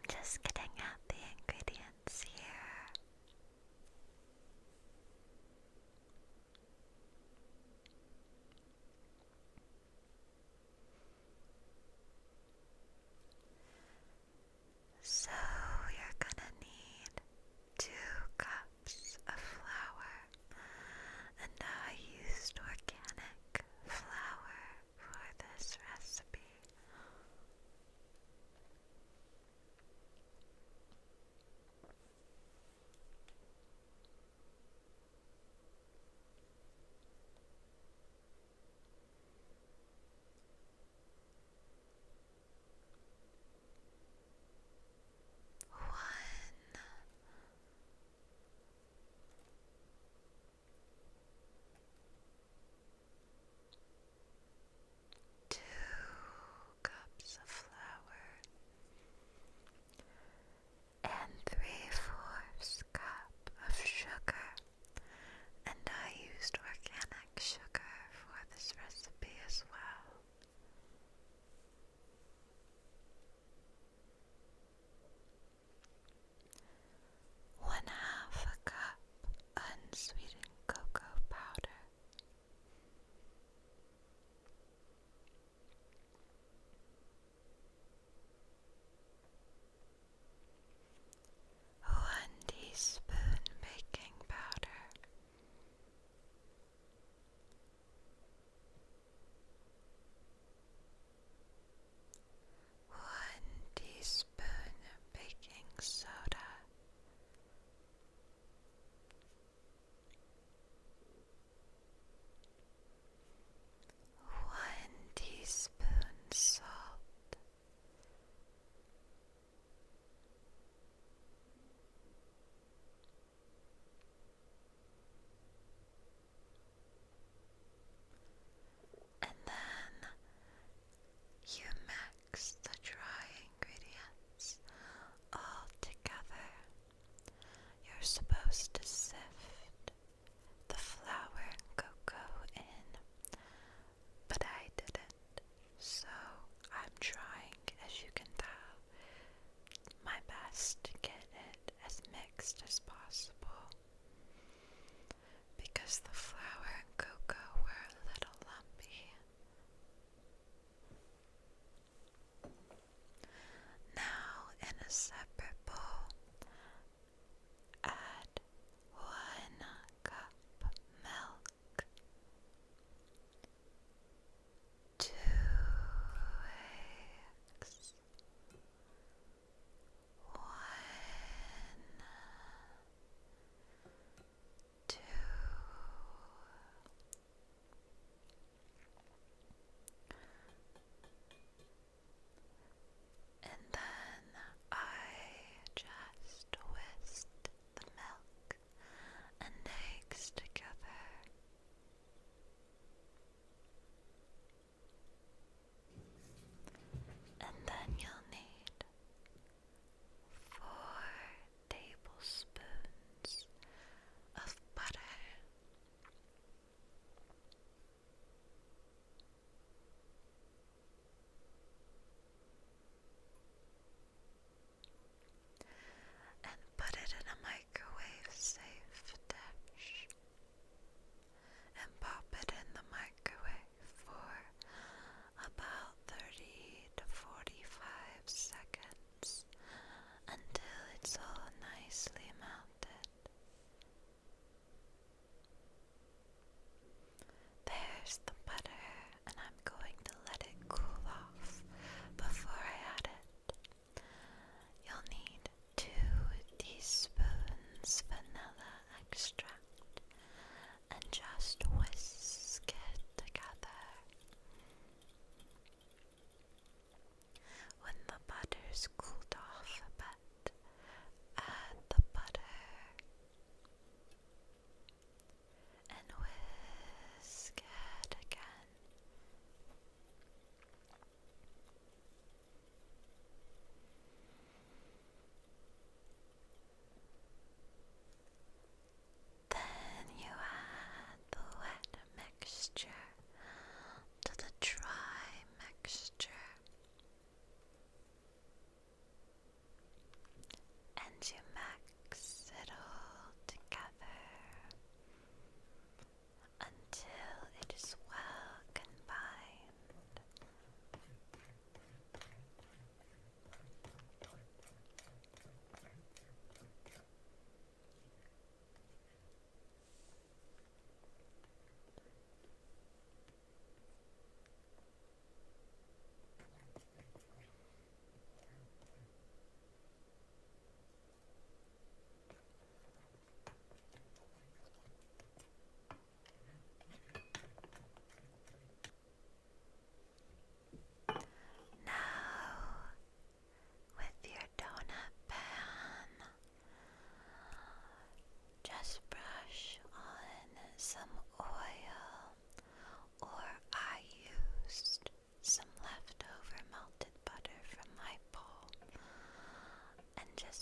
just getting out the ingredients here. So you're gonna need 2 cups of flour, and I used organic flour for this recipe. 2 cups of flour and 3/4 cup of sugar, and I used organic sugar for this recipe as well. 1/2 a cup unsweetened cocoa powder, 1 teaspoon baking powder, 1 teaspoon baking soda, 1 teaspoon salt, 'and then you mix the dry ingredients all together. You're supposed to sift the flour and cocoa in, but I didn't, so I'm trying, as you can tell, my best to get it as mixed as possible, because the flour and cocoa were a little lumpy. Now, in a separate bowl, add 1 cup milk, 2 eggs, 1, 2 teaspoons of butter, 1 teaspoon of baking soda, 1 teaspoon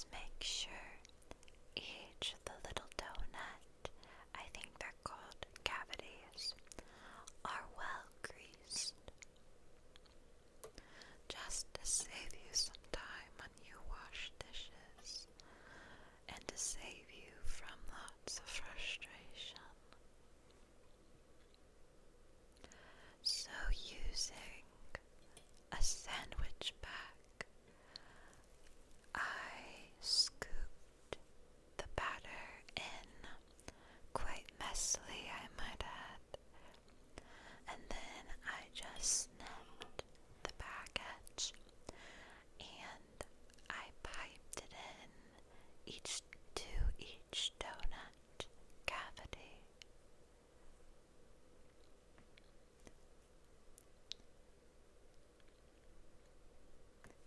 is make sure each of the little donut, I think they're called cavities, are well greased. Just to save you some time when you wash dishes, and to save you from lots of frustration. So using a sandwich bag, I scooped the batter in, quite messily I might add, and then I just snipped the back edge and I piped it in to each donut cavity.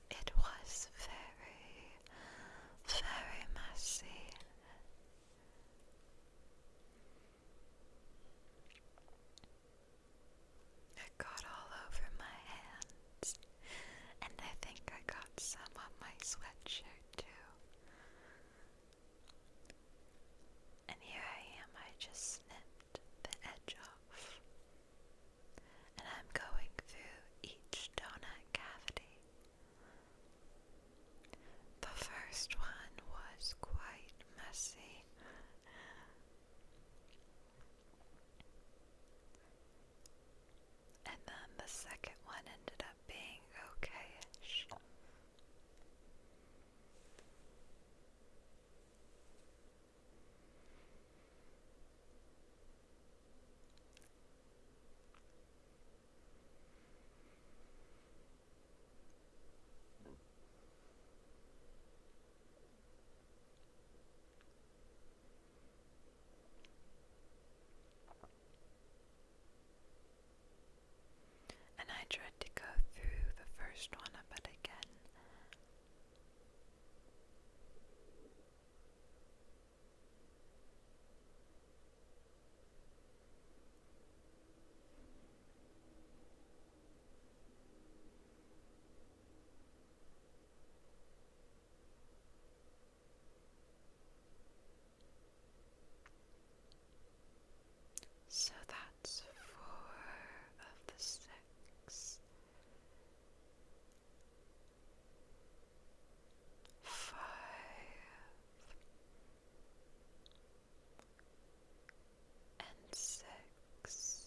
It was very, very messy. It got all over my hands, and I think I got some on my sweatshirt too. And here I am, I just snipped the edge off, and I'm going through each donut cavity. The first one was quite messy. And then the second one ended up being okay-ish. And I tried to go through the first one a bit again. So that's 4 of the 6. 5 and 6.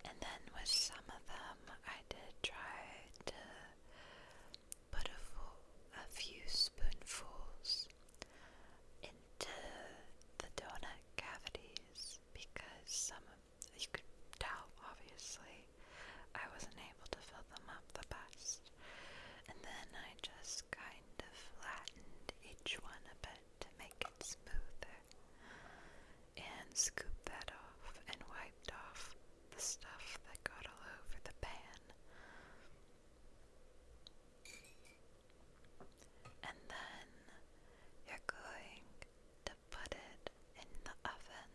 And then with some of them, I did try to put a few spoonfuls into the donut cavities, because some of, you could tell obviously, I wasn't able to fill them up the best. And then I just kind of flattened each one a bit to make it smoother, and scooped that off and wiped off the stuff that got all over the pan. And then you're going to put it in the oven.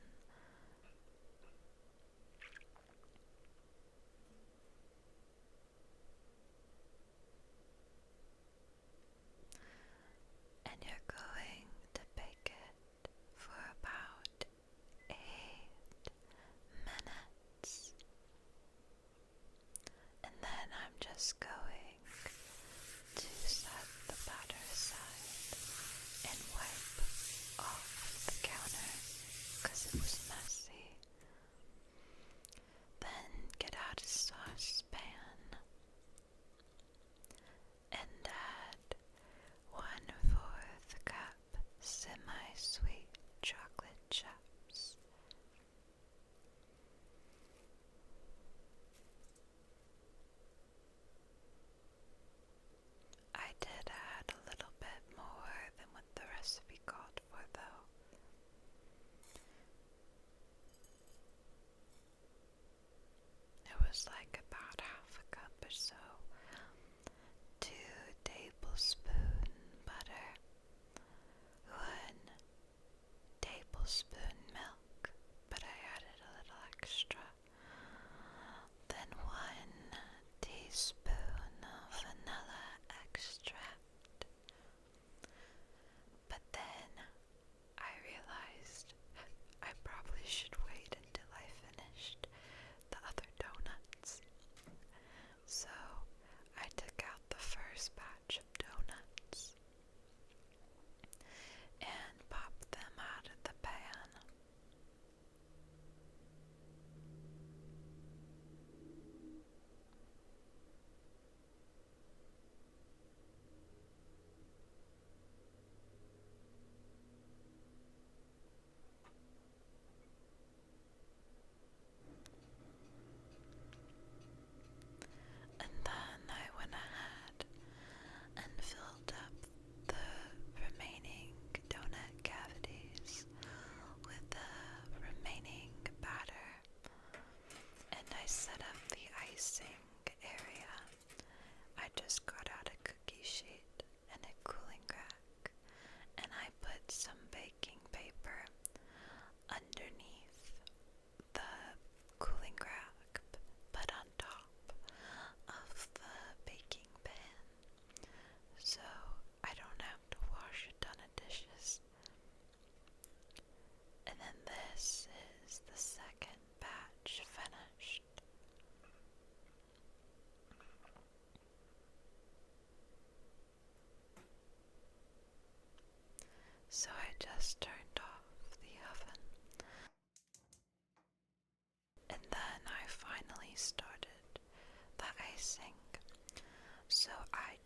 And you're going to bake it for about 8 minutes. And then I'm just going to set the batter aside and wipe off the counter because it was messy. Then get out a saucepan and add 1/4 cup semi-sweet chocolate chips. I did add a little bit more than what the recipe called for though. It was like about 1/2 cup or so. 2 tablespoon butter, 1 tablespoon milk, but I added a little extra,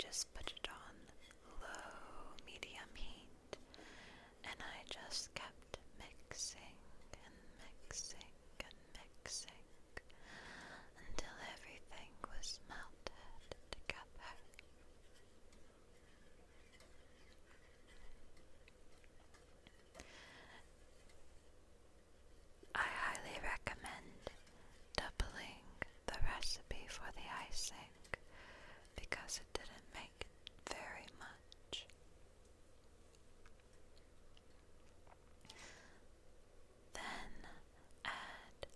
just put it on low, medium heat, and I just kept mixing and mixing and mixing until everything was melted together. I highly recommend doubling the recipe for the icing because it didn't make very much. Then add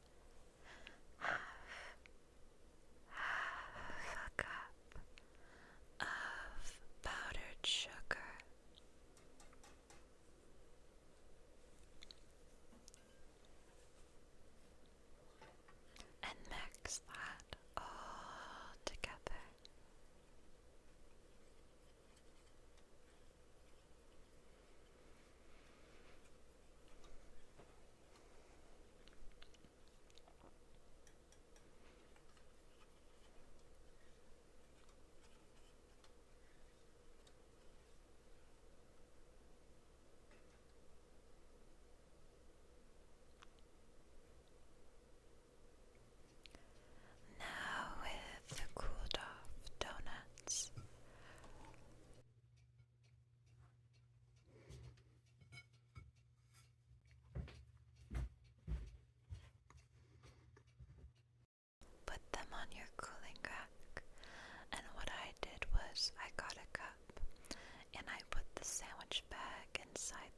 half a cup of powdered sugar and mix that all together. Now with the cooled off donuts. Put them on your cooling rack, and what I did was I got a cup and I put the sandwich bag inside